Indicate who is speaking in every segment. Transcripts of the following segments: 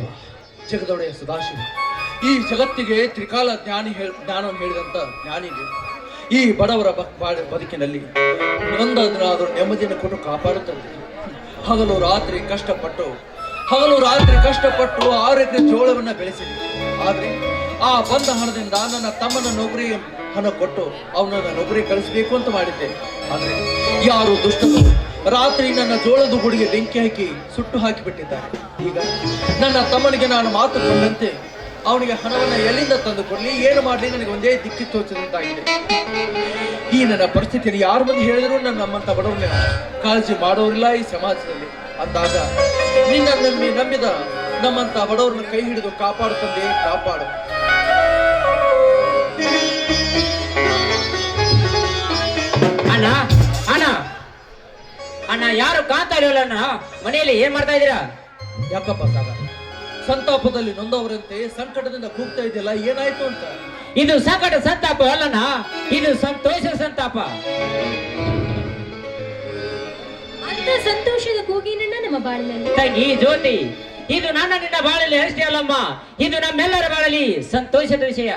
Speaker 1: ದೇವ, ಜಗದೊಡೆಯ ಸದಾಶಿವ, ಈ ಜಗತ್ತಿಗೆ ತ್ರಿಕಾಲ ಜ್ಞಾನವನ್ನು ಹೇಳಿದಂತ ಜ್ಞಾನಿ ನೀವು. ಈ ಬಡವರ ಬದುಕಿನಲ್ಲಿ ಒಂದಾದ್ರೂ ನೆಮ್ಮದಿಯನ್ನು ಕೊಟ್ಟು ಕಾಪಾಡುತ್ತದೆ. ಹಗಲು ರಾತ್ರಿ ಕಷ್ಟಪಟ್ಟು 6 ಎಕರೆ ಜೋಳವನ್ನ ಬೆಳೆಸಿದೆ. ಆದ್ರೆ ಆ ಬಂದ ಹಣದಿಂದ ನನ್ನ ತಮ್ಮನ ನೌಕರಿ ಹಣ ಕೊಟ್ಟು ಅವನನ್ನ ನೌಕರಿ ಕಳಿಸಬೇಕು ಅಂತ ಮಾಡಿದ್ದೆ. ಆದ್ರೆ ಯಾರು ದುಷ್ಟರು ರಾತ್ರಿ ನನ್ನ ಜೋಳದ ಗುಡಿಗೆ ಬೆಂಕಿ ಹಾಕಿ ಸುಟ್ಟು ಹಾಕಿಬಿಟ್ಟಿದ್ದಾರೆ. ಈಗ ನನ್ನ ತಮ್ಮನಿಗೆ ನಾನು ಮಾತು ಕೊಂಡಂತೆ ಅವನಿಗೆ ಹಣವನ್ನ ಎಲ್ಲಿಂದ ತಂದು ಕೊಡ್ಲಿ, ಏನು ಮಾಡ್ಲಿ, ನನಗೆ ಒಂದೇ ದಿಕ್ಕಿ ತೋಚದಂತಾಗಿದೆ. ಈ ನನ್ನ ಪರಿಸ್ಥಿತಿಯಲ್ಲಿ ಯಾರು ಬಂದು ಹೇಳಿದ್ರು ನಮ್ಮಂತ ಬಡವರನ್ನ ಕಾಳಜಿ ಮಾಡೋರಿಲ್ಲ ಈ ಸಮಾಜದಲ್ಲಿ. ಅಂದಾಗ ನಿನ್ನ ನಂಬಿದ ನಮ್ಮಂತ ಬಡವರನ್ನ ಕೈ ಹಿಡಿದು ಕಾಪಾಡು ತಂದೆ, ಕಾಪಾಡು.
Speaker 2: ಅಣ್ಣ ಅಣ್ಣ ಅಣ್ಣ, ಯಾರು ಕಾತಾಡಿಲ್ಲ ಮನೆಯಲ್ಲಿ ಏನ್ ಮಾಡ್ತಾ ಇದ್ದೀರಾ?
Speaker 1: ಯಾಕಪ್ಪ ಸಾಗ, ಸಂತಾಪದಲ್ಲಿ ನೊಂದವರಂತೆ ಸಂಕಟದಿಂದ ಕೂಗ್ತಾ ಇದೆಯಲ್ಲ, ಏನಾಯ್ತು ಅಂತ?
Speaker 2: ಇದು ಸಂಕಟ ಸಂತಾಪ ಅಲ್ಲಣ್ಣ, ಇದು ಸಂತೋಷ ಸಂತಾಪ.
Speaker 3: ಅಂತ ಸಂತೋಷದ ಕೂಗಿನ ನಮ್ಮ ಬಾಳಿನಲ್ಲಿ
Speaker 2: ತಂಗಿ ಜ್ಯೋತಿ, ಇದು ನನ್ನ ನಿನ್ನ ಬಾಳಲಿ ಅಷ್ಟೇ ಅಲ್ಲಮ್ಮ, ಇದು ನಮ್ಮೆಲ್ಲರ ಬಾಳಲಿ ಸಂತೋಷದ ವಿಷಯ.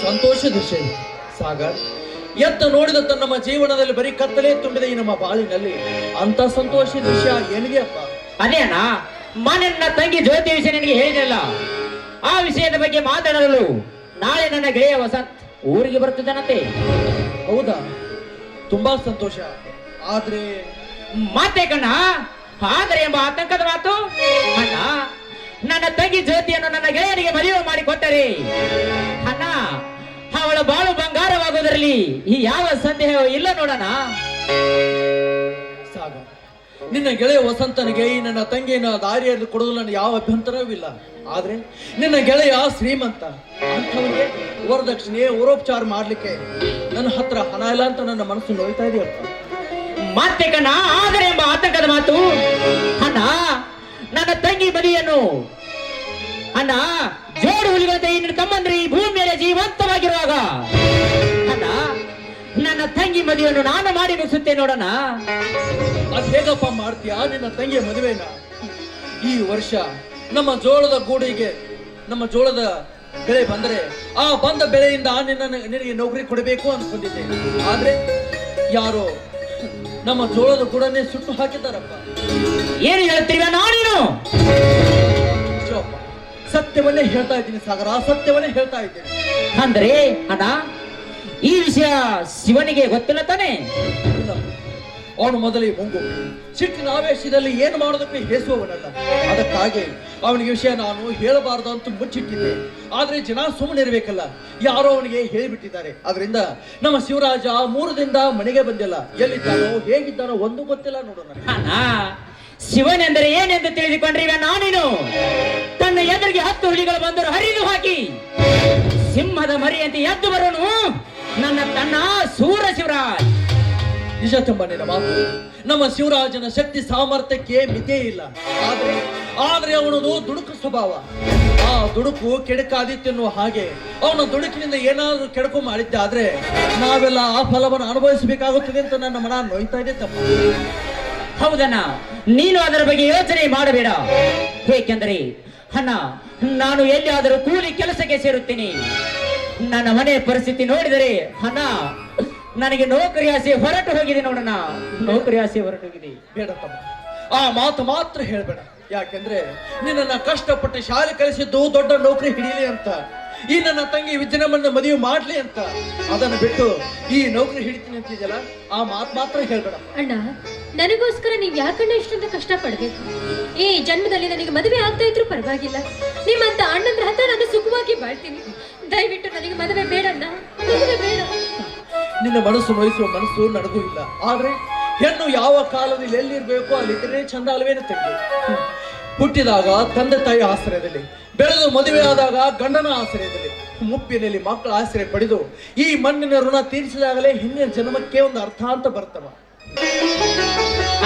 Speaker 1: ಸಂತೋಷದ ವಿಷಯ ಸಾಗರ್, ಎತ್ತ ನೋಡಿದಂತ ನಮ್ಮ ಜೀವನದಲ್ಲಿ ಬರೀ ಕತ್ತಲೆ ತುಂಬಿದೆ ಈ ನಮ್ಮ ಬಾಳಿನಲ್ಲಿ. ಅಂತ ಸಂತೋಷದ ವಿಷಯ ಏನಿದೆಯಪ್ಪ?
Speaker 2: ಅದೇ ಅಣ್ಣ, ಮನೆ ನನ್ನ ತಂಗಿ ಜ್ಯೋತಿ ವಿಷಯ ನಿನಗೆ ಹೇಳಿದಲ್ಲ, ಆ ವಿಷಯದ ಬಗ್ಗೆ ಮಾತಾಡಲು ನಾಳೆ ನನ್ನ ಗೆಳೆಯ ವಸಂತ್ ಊರಿಗೆ ಬರ್ತಿದ್ದಾನಂತೆ.
Speaker 1: ಹೌದಾ? ತುಂಬಾ ಸಂತೋಷ. ಆದ್ರೆ
Speaker 2: ಮಾತೆ ಕಣ್ಣ, ಆದರೆ ಎಂಬ ಆತಂಕದ ಮಾತು ಅಣ್ಣ. ನನ್ನ ತಂಗಿ ಜ್ಯೋತಿಯನ್ನು ನನ್ನ ಗೆಳೆಯನಿಗೆ ಮದುವೆ ಮಾಡಿ ಕೊಟ್ಟರೆ ಅಣ್ಣ, ಅವಳ ಬಾಳು ಬಂಗಾರವಾಗೋದ್ರಲ್ಲಿ ಈ ಯಾವ ಸಂದೇಹ ಇಲ್ಲ ನೋಡೋಣ.
Speaker 1: ಸಾಗ, ನಿನ್ನ ಗೆಳೆಯ ವಸಂತನಿಗೆ ಈ ನನ್ನ ತಂಗಿಯನ್ನು ದಾರಿಯಲ್ಲಿ ಕೊಡಲು ನನ್ನ ಯಾವ ಅಭ್ಯಂತರವೂ ಇಲ್ಲ. ಆದ್ರೆ ನಿನ್ನ ಗೆಳೆಯ ಶ್ರೀಮಂತ, ಅಂಥವನಿಗೆ ವರದಕ್ಷಿಣೆ ವರೋಪಚಾರ ಮಾಡ್ಲಿಕ್ಕೆ ನನ್ನ ಹತ್ರ ಹಣ ಇಲ್ಲ ಅಂತ ನನ್ನ ಮನಸ್ಸು ನೋಯ್ತಾ ಇದೆಯಪ್ಪ.
Speaker 2: ಮತ್ತೆ ಕಣ್ಣ, ಆದರೆ ಎಂಬ ಆತಂಕದ ಮಾತು ಅಣ್ಣ. ನನ್ನ ತಂಗಿ ಮದುವೆಯನ್ನು ಅಣ್ಣ ಜೋಡು ಹುಲಿಗಳಂತೆ ಈ ತಮ್ಮಂದ್ರೆ ಈ ಭೂಮಿ ಮೇಲೆ ಜೀವಂತವಾಗಿರುವಾಗ ಅಣ್ಣ, ನನ್ನ ತಂಗಿ ಮದುವೆಯನ್ನು ನಾನು ಮಾಡಿ ಮುಗಿಸುತ್ತೆ ನೋಡೋಣ.
Speaker 1: ಅದ್ ಹೇಗಪ್ಪ ಮಾಡ್ತೀಯಾ ನಿನ್ನ ತಂಗಿಯ ಮದುವೆನ? ಈ ವರ್ಷ ನಮ್ಮ ಜೋಳದ ಗೂಡಿಗೆ ನಮ್ಮ ಜೋಳದ ಬೆಳೆ ಬಂದರೆ ಆ ಬಂದ ಬೆಳೆಯಿಂದ ನಿನಗೆ ನೌಕರಿ ಕೊಡಬೇಕು ಅನ್ಕೊಂಡಿದ್ದೆ. ಆದ್ರೆ ಯಾರೋ ನಮ್ಮ ಜೋಳದ ಗೂಡನ್ನೇ ಸುಟ್ಟು ಹಾಕಿದ್ದಾರಪ್ಪ.
Speaker 2: ಏನು ಹೇಳ್ತೀವಿ ನಾನೇನು?
Speaker 1: ಸತ್ಯವನ್ನೇ ಹೇಳ್ತಾ ಇದ್ದೀನಿ ಸಾಗರ, ಸತ್ಯವನ್ನೇ ಹೇಳ್ತಾ ಇದ್ದೀನಿ.
Speaker 2: ಅಂದ್ರೆ ಅಣ್ಣ, ಈ ವಿಷಯ ಶಿವನಿಗೆ ಗೊತ್ತಿಲ್ಲ ತಾನೆ?
Speaker 1: ಅವನು ಮೊದಲೇ ಮುಂಗು ಸಿಟ್ಟಿನ ಆವೇಶದಲ್ಲಿ ಏನು ಮಾಡೋದಕ್ಕೆ ಹೇಸುವವನಲ್ಲ. ಅದಕ್ಕಾಗಿ ಅವನಿಗೆ ವಿಷಯ ನಾನು ಹೇಳಬಾರದು ಅಂತ ಮುಚ್ಚಿಟ್ಟಿದ್ದೆ. ಆದ್ರೆ ಜನ ಸುಮ್ಮನೆ ಇರಬೇಕಲ್ಲ, ಯಾರೋ ಅವನಿಗೆ ಹೇಳಿಬಿಟ್ಟಿದ್ದಾರೆ. ಅದರಿಂದ ನಮ್ಮ ಶಿವರಾಜ 3 ದಿನದಿಂದ ಮನೆಗೆ ಬಂದಿಲ್ಲ. ಎಲ್ಲಿದ್ದಾನೋ ಹೇಗಿದ್ದಾನೋ ಒಂದು ಗೊತ್ತಿಲ್ಲ ನೋಡೋಣ.
Speaker 2: ಶಿವನೆಂದರೆ ಏನೆಂದು ತಿಳಿದುಕೊಂಡ್ರಿವೆ ನಾನೇನು? ತನ್ನ ಎದುರಿಗೆ 10 ಹುಲಿಗಳು ಬಂದರು ಹರಿದು ಹಾಕಿ ಸಿಂಹದ ಮರಿಯಂತೆ ಎದ್ದು ಬರೋನು ತನ್ನ ಸೂರ ಶಿವರಾಜ್.
Speaker 1: ನಿಜ ತುಂಬ ನಿನ್ನ ಮಾತು. ನಮ್ಮ ಶಿವರಾಜನ ಶಕ್ತಿ ಸಾಮರ್ಥ್ಯಕ್ಕೆ ಮಿತಿ ಇಲ್ಲ. ಆದ್ರೆ ಅವನದು ದುಡುಕು ಸ್ವಭಾವ. ಆ ದುಡುಕು ಕೆಡಕಾದಿತ್ತೆನ್ನುವ ಹಾಗೆ ಅವನ ದುಡುಕಿನಿಂದ ಏನಾದ್ರೂ ಕೆಡಕು ಮಾಡಿದ್ದೆ ಆದ್ರೆ ನಾವೆಲ್ಲ ಆ ಫಲವನ್ನು ಅನುಭವಿಸಬೇಕಾಗುತ್ತದೆ ಅಂತ ನನ್ನ ಮನ ನೋಯ್ತಾ ಇದೆ ತಮ್ಮ.
Speaker 2: ಹೌದಣ್ಣ, ನೀನು ಅದರ ಬಗ್ಗೆ ಯೋಚನೆ ಮಾಡಬೇಡ. ಏಕೆಂದರೆ ಅಣ್ಣ, ನಾನು ಎಲ್ಲಿಯಾದರೂ ಕೂಲಿ ಕೆಲಸಕ್ಕೆ ಸೇರುತ್ತೇನೆ. ನನ್ನ ಮನೆ ಪರಿಸ್ಥಿತಿ ನೋಡಿದರೆ ಅಣ್ಣ, ನನಗೆ ನೌಕರಿ ಆಸೆ ಹೊರಟು ಹೋಗಿದೆ ನೋಡೋಣ. ನೌಕರಿ ಆಸೆ ಹೊರಟು ಹೋಗಿದೆ.
Speaker 1: ಬೇಡ ತಮ್ಮ, ಆ ಮಾತು ಮಾತ್ರ ಹೇಳ್ಬೇಡ. ಯಾಕೆಂದ್ರೆ ನಿನ್ನ ಕಷ್ಟಪಟ್ಟು ಶಾಲೆ ಕಲಿಸಿದ್ದು ದೊಡ್ಡ ನೌಕರಿ ಹಿಡೀಲಿ ಅಂತ, ಈ ನನ್ನ ತಂಗಿ ವಿಜಯನಮ್ಮನ ಮದುವೆ ಮಾಡ್ಲಿ ಅಂತ. ಅದನ್ನು ಬಿಟ್ಟು ಈ ನೌಕರಿ ಹಿಡಿತೀನಿ ಅಂತಿದೆಯಲ್ಲ, ಆ ಮಾತು ಮಾತ್ರ ಹೇಳ್ಬೇಡ.
Speaker 3: ಅಣ್ಣ, ನನಗೋಸ್ಕರ ನೀವ್ ಯಾಕಣ್ಣ ಇಷ್ಟೊಂದು ಕಷ್ಟ ಪಡ್ಬೇಕು? ಈ ಜನ್ಮದಲ್ಲಿ ನನಗೆ ಮದುವೆ ಆಗ್ತಾ ಇದ್ರು ಪರವಾಗಿಲ್ಲ, ನಿಮ್ಮಂತ ಅಣ್ಣಂದ್ರ ಹತ್ರ ನಾನು ಸುಖವಾಗಿ ಬಾಳ್ತೀನಿ. ದಯವಿಟ್ಟು ನನಗೆ ಮದುವೆ ಬೇಡಣ್ಣ, ಮದುವೆ ಬೇಡ.
Speaker 1: ನಿನ್ನ ಮನಸ್ಸು ನೋಯಿಸುವ ಮನಸ್ಸು ನನಗೂ ಇಲ್ಲ. ಆದ್ರೆ ಹೆಣ್ಣು ಯಾವ ಕಾಲದಲ್ಲಿ ಎಲ್ಲಿರ್ಬೇಕು ಅಲ್ಲಿದ್ರೆ ಚಂದ ಅಲ್ವೇನು ತಂಗಿ? ಹುಟ್ಟಿದಾಗ ತಂದೆ ತಾಯಿ ಆಶ್ರಯದಲ್ಲಿ, ಬೆಳೆದು ಮದುವೆ ಆದಾಗ ಗಂಡನ ಆಶ್ರಯದಲ್ಲಿ, ಮುಪ್ಪಿನಲ್ಲಿ ಮಕ್ಕಳ ಆಶ್ರಯ ಪಡೆದು ಈ ಮಣ್ಣಿನ ಋಣ ತೀರಿಸಿದಾಗಲೇ ಹಿಂದಿನ ಜನ್ಮಕ್ಕೆ ಒಂದು ಅರ್ಥ ಅಂತ ಬರ್ತವ.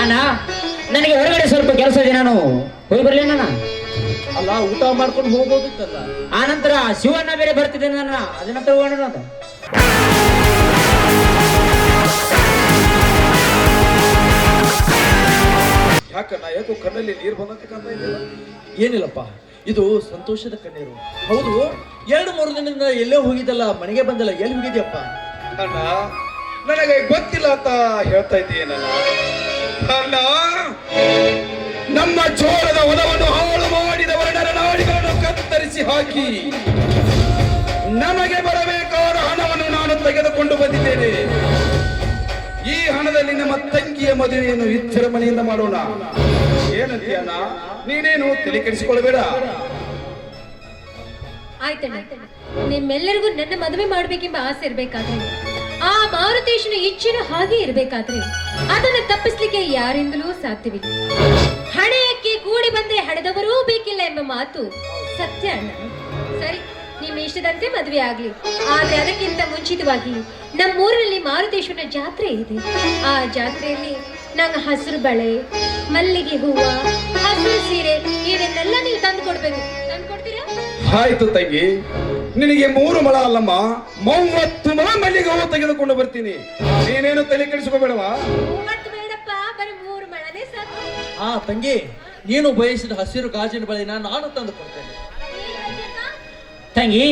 Speaker 2: ಅಣ್ಣ, ನನಗೆ ಹೊರಗಡೆ ಸ್ವಲ್ಪ ಕೆಲಸ ಇದೆ, ನಾನು ಹೋಗಿ ಬರ್ಲಿ ಅಣ್ಣ.
Speaker 1: ಅಲ್ಲ, ಊಟ ಮಾಡ್ಕೊಂಡು ಹೋಗೋದಿತ್ತಲ್ಲ.
Speaker 2: ಆ ನಂತರ ಶಿವಣ್ಣ ಬೇರೆ ಬರ್ತಿದ್ದೇನೆ ನನ್ನ, ಅದ ನಂತರ ಹೋಗೋಣ ಅಂತ.
Speaker 1: ಯಾಕಣ್ಣ, ಯಾಕೋ ಕಣ್ಣಲ್ಲಿ ನೀರು ಬಂದಂತೆ ಕಾಣ್ತಾ ಇದೆಯಲ್ಲ, ಏನಿಲ್ಲಪ್ಪ, ಇದು ಸಂತೋಷದ ಕಣ್ಣೀರು. ಹೌದು, 2-3 ದಿನದಿಂದ ಎಲ್ಲೇ ಹೋಗಿದ್ದಲ್ಲ, ಮನೆಗೆ ಬಂದಲ್ಲ, ಎಲ್ಲಿ ಹೋಗಿದ್ಯಪ್ಪ?
Speaker 4: ಅಣ್ಣ, ನನಗೆ ಗೊತ್ತಿಲ್ಲ ಅಂತ ಹೇಳ್ತಾ ಇದ್ದೀನಲ್ಲ ಅಣ್ಣ. ನಮ್ಮ ಜೋಳದ ಹೊಲವನ್ನು ಹಾಳು ಮಾಡಿದ ವರ್ಣರ ನಾಡಿಗಳನ್ನು ಕತ್ತರಿಸಿ ಹಾಕಿ ನಮಗೆ ಬರಬೇಕಾದ ಹಣವನ್ನು ನಾನು ತೆಗೆದುಕೊಂಡು ಬಂದಿದ್ದೇನೆ. ಈ ಹಣದಲ್ಲಿ ನಮ್ಮ ತಂಗಿಯ ಮದುವೆಯನ್ನು ವಿಜೃಂಭಣೆಯಿಂದ ಮಾಡೋಣ. ಏನಂತೀಯಣ್ಣ? ನೀನೇನು ತಲೆ ಕೆಡಿಸಿಕೊಳ್ಳಬೇಡ.
Speaker 3: ಆಯ್ತಣ್ಣ, ನಿಮ್ಮೆಲ್ಲರಿಗೂ ನನ್ನ ಮದುವೆ ಮಾಡ್ಬೇಕೆಂಬ ಆಸೆ ಇರ್ಬೇಕಾದ್ರೆ, ಆ ಮಾರುತೇಶನ ಇಚ್ಛೆನೂ ಹಾಗೆ ಇರ್ಬೇಕಾದ್ರೆ, ಅದನ್ನು ತಪ್ಪಿಸ್ಲಿಕ್ಕೆ ಯಾರಿಂದಲೂ ಸಾಧ್ಯವಿಲ್ಲ. ಹಣೆಯಕ್ಕೆ ಕೂಡಿ ಬಂದ್ರೆ ಹಣದವರೂ ಬೇಕಿಲ್ಲ ಎಂಬ ಮಾತು ಸತ್ಯ ಅಣ್ಣ. ಸರಿ, ನಿಮ್ಮ ಇಷ್ಟದಂತೆ ಮದುವೆ ಆಗ್ಲಿ. ಆದ್ರೆ ಅದಕ್ಕಿಂತ ಮುಂಚಿತವಾಗಿ ನಮ್ಮೂರಿನಲ್ಲಿ ಮಾರುತೇಶ್ವರನ ಜಾತ್ರೆ ಇದೆ. ಆ ಜಾತ್ರೆಯಲ್ಲಿ ನಂಗೆ ಹಸಿರು ಬಳೆ, ಮಲ್ಲಿಗೆ ಹೂವ, ಹಸಿರು ಸೀರೆ ಇದನ್ನೆಲ್ಲ ನೀವು ತಂದು ಕೊಡ್ಬೇಕು. ತಂದು ಕೊಡ್ತೀರಾ?
Speaker 4: ಆಯ್ತು ತಂಗಿ, ನಿನಗೆ 3 ಮೊಳ ಅಲ್ಲಮ್ಮ, 30 ಮೊಳ ಮಲ್ಲಿಗೆ ಹೂವು ತೆಗೆದುಕೊಂಡು ಬರ್ತೀನಿ. ನೀನೇನು ತಲೆ ಕೆಡಿಸ್ಕೋಬೇಡವಾ?
Speaker 3: 30 ಬೇಡಪ್ಪ, ಬರೀ 3 ಮೊಳನೇ ಸಾಕು.
Speaker 1: ತಂಗಿ, ನೀನು ಬಯಸಿದ ಹಸಿರು ಗಾಜಿನ ಬಳೆನ ನಾನು ತಂದು ಕೊಡ್ತೇನೆ.
Speaker 2: ತಂಗಿ,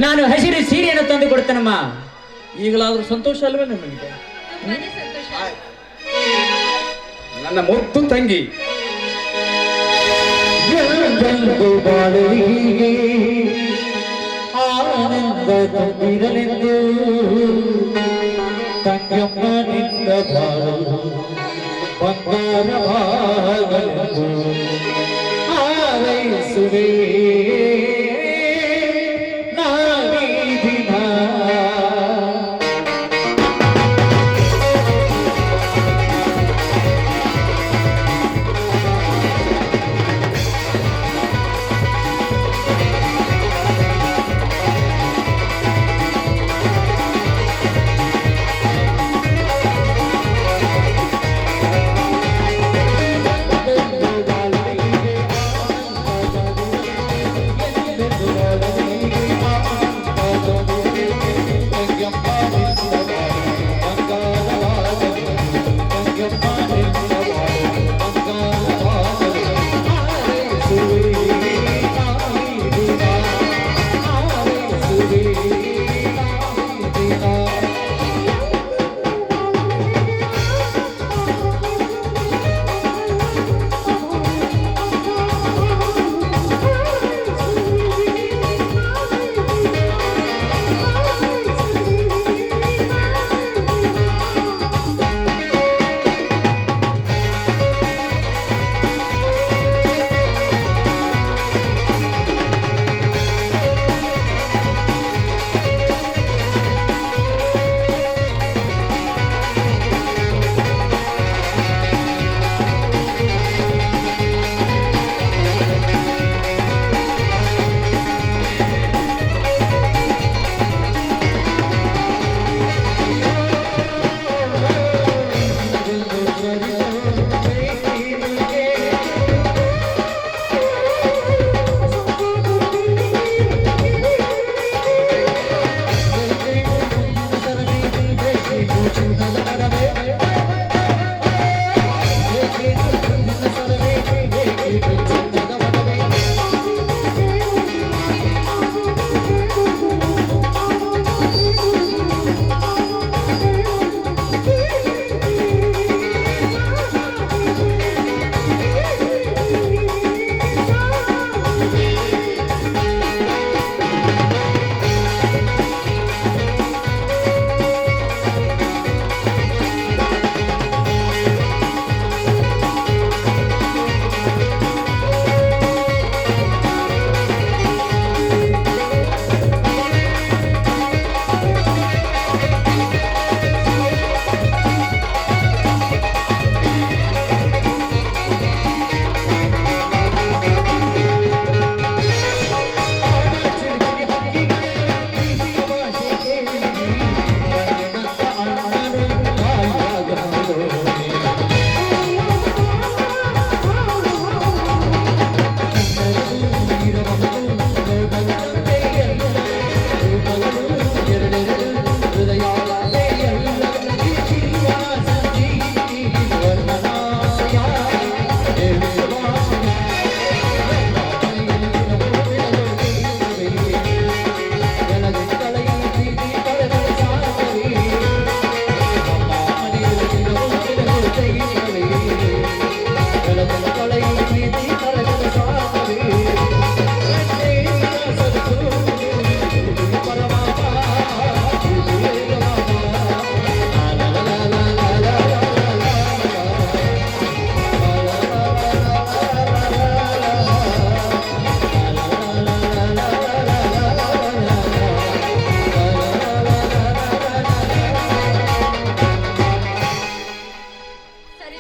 Speaker 2: ನಾನು ಹಸಿರು ಸೀರೆಯನ್ನು ತಂದು ಕೊಡ್ತೇನಮ್ಮ.
Speaker 1: ಈಗಲಾದ್ರೂ ಸಂತೋಷ ಅಲ್ವೇ ನಮಗೆ?
Speaker 3: ತುಂಬಾನೇ ಸಂತೋಷ.
Speaker 4: ನನ್ನ ಮುದ್ದು ತಂಗಿ.
Speaker 2: ಎಲ್ಲೆಂದು ಬಾಳಲಿಗೆ ಆನಂದ ತುಂಬಿರಲೆಂದು ತಂಗಮ್ಮ ನಿನ್ನ ಬಾಳು ಬಂಗಾರವಾಗಲೆಂದು ಹಾರೈಸುವೆ ನಾನೀ ದಿನ.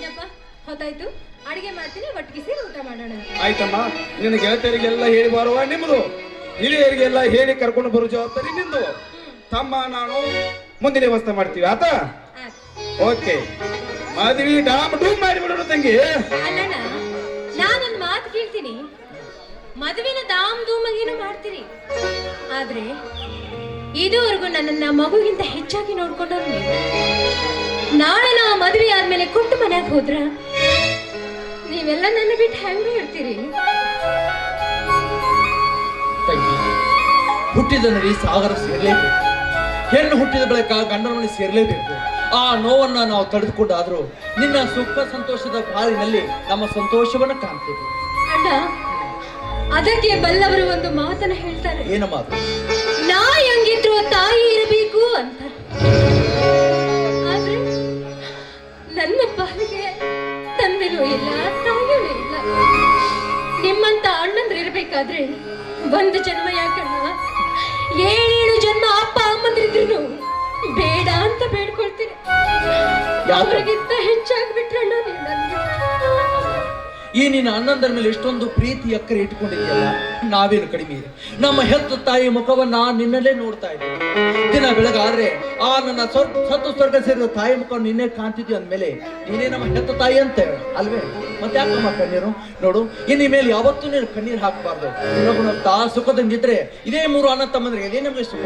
Speaker 3: ಏನಪ್ಪ ಹೊತ್ತಾಯ್ತು, ಅಡಿಗೆ ಮಾಡ್ತೀನಿ, ಒಟ್ಟಿಗೆ ಸೇರಿ ಊಟ ಮಾಡೋಣ.
Speaker 4: ಆಯ್ತಮ್ಮ, ನಿನ್ನ ಗೆಳತಿಯರಿಗೆಲ್ಲ ಹೇಳಿ ಬರುವ ನಿಮ್ಮದು, ಹಿರಿಯರಿಗೆಲ್ಲ ಹೇಳಿ ಕರ್ಕೊಂಡು ಬರೋ ಜವಾಬ್ದಾರಿ ನಿಂದು. ತಮ್ಮ ನಾನು ಮುಂದಿನ ವ್ಯವಸ್ಥೆ ಮಾಡ್ತೀವಿ, ಆತ?
Speaker 3: ಆಯ್ತು.
Speaker 4: ಓಕೆ, ಮದ್ವಿ ಡಾಮ್ ಡೂಮ್ ಮಾಡಿಬಿಡೋಣ ತಂಗಿ.
Speaker 3: ಅಲ್ಲಣ್ಣ, ನಾನೊಂದು ಮಾತು ಕೇಳ್ತೀನಿ. ಮದುವೆನ ದಾಮ್ ಧೂಮಗೇನು ಮಾಡ್ತೀರಿ, ಆದ್ರೆ ಇದುವರೆಗೂ ನನ್ನನ್ನ ಮಗುಗಿಂತ ಹೆಚ್ಚಾಗಿ ನೋಡ್ಕೊಂಡವ್ರು ನೀವು. ನಾಳೆ ನಾವು ಮದುವೆ ಆದ್ಮೇಲೆ ಕೊಟ್ಟು ಮನೆಗೆ ಹೋದ್ರ ನೀವೆಲ್ಲ ನನ್ನ ಬಿಟ್ಟು ಹೆಂಗ ಇರ್ತೀರಿ?
Speaker 1: ತಂಗಿ, ಹುಟ್ಟಿದ ನರಿ ಸಾಗರ ಸೇರ್ಲೇಬೇಕು. ಹೆಣ್ಣು ಹುಟ್ಟಿದ ಬಳಿಕ ಗಂಡನ ಮನೆ ಸೇರ್ಲೇಬೇಕು. ಆ ನೋವನ್ನ ನಾವು ತಡೆದುಕೊಂಡಾದ್ರೂ ನಿನ್ನ ಸುಖ ಸಂತೋಷದ ಬಾಳಿನಲ್ಲಿ ನಮ್ಮ ಸಂತೋಷವನ್ನ ಕಾಣ್ತೇವೆ.
Speaker 3: ಅಣ್ಣ, ಅದಕ್ಕೆ ಬಲ್ಲವರು ಒಂದು ಮಾತನ್ನ ಹೇಳ್ತಾರೆ,
Speaker 1: ಏನ ಮಾತು?
Speaker 3: ನಾ ಹೆಂಗಿದ್ರು ತಾಯಿ ಇರಬೇಕು ಅಂತ. ಆದ್ರೆ ನನ್ನ ಪಾಲಿಗೆ ತಂದೆನೂ ಇಲ್ಲ, ತಾಯಿಯೂ ಇಲ್ಲ. ನಿಮ್ಮಂತ ಅಣ್ಣಂದ್ರೆ ಇರ್ಬೇಕಾದ್ರೆ ಒಂದು ಜನ್ಮ ಯಾಕಣ್ಣ, 7 ಜನ್ಮ ಅಪ್ಪ ಅಮ್ಮಂದ್ರಿದ್ರು ಬೇಡ ಅಂತ ಬೇಡ್ಕೊಳ್ತೀನಿ. ಅವ್ರಿಗಿಂತ ಹೆಚ್ಚಾಗ್ಬಿಟ್ರಣ್ಣ ನೀವು ನನ್ಗೆ.
Speaker 1: ಈ ನಿನ್ನ ಅಣ್ಣಂದರ ಮೇಲೆ ಎಷ್ಟೊಂದು ಪ್ರೀತಿ ಅಕ್ಕರೆ ಇಟ್ಕೊಂಡಿದ್ಯಲ್ಲ, ನಾವೇನು ಕಡಿಮೆ. ನಮ್ಮ ಹೆತ್ತ ತಾಯಿ ಮುಖವನ್ನ ನಿನ್ನಲ್ಲೇ ನೋಡ್ತಾ ಇದ್ದೀವಿ. ದಿನ ಬೆಳಗಾದ್ರೆ ಆ ನನ್ನ ಸತ್ತು ಸ್ವರ್ಗ ಸೇರಿದ ತಾಯಿ ಮುಖವನ್ನು ನಿನ್ನೆ ಕಾಣ್ತಿದ್ವಿ ಅಂದ್ಮೇಲೆ ನೀನೇ ನಮ್ಮ ಹೆತ್ತ ತಾಯಿ ಅಂತ ಅಲ್ವೇ? ಮತ್ತೆ ಯಾಕಮ್ಮ ಕಣ್ಣೀರು? ನೋಡು, ಇನ್ನು ಮೇಲೆ ಯಾವತ್ತೂ ನೀನು ಕಣ್ಣೀರು ಹಾಕಬಾರ್ದು. ಇನ್ನೊಬ್ಬನ ಸುಖದಿಂದಿದ್ರೆ ಇದೇ 3 ಅಣ್ಣ ತಮ್ಮಂದ್ರಿಗೆ ಇದೇ ನಮಗೆ ಸುಖ.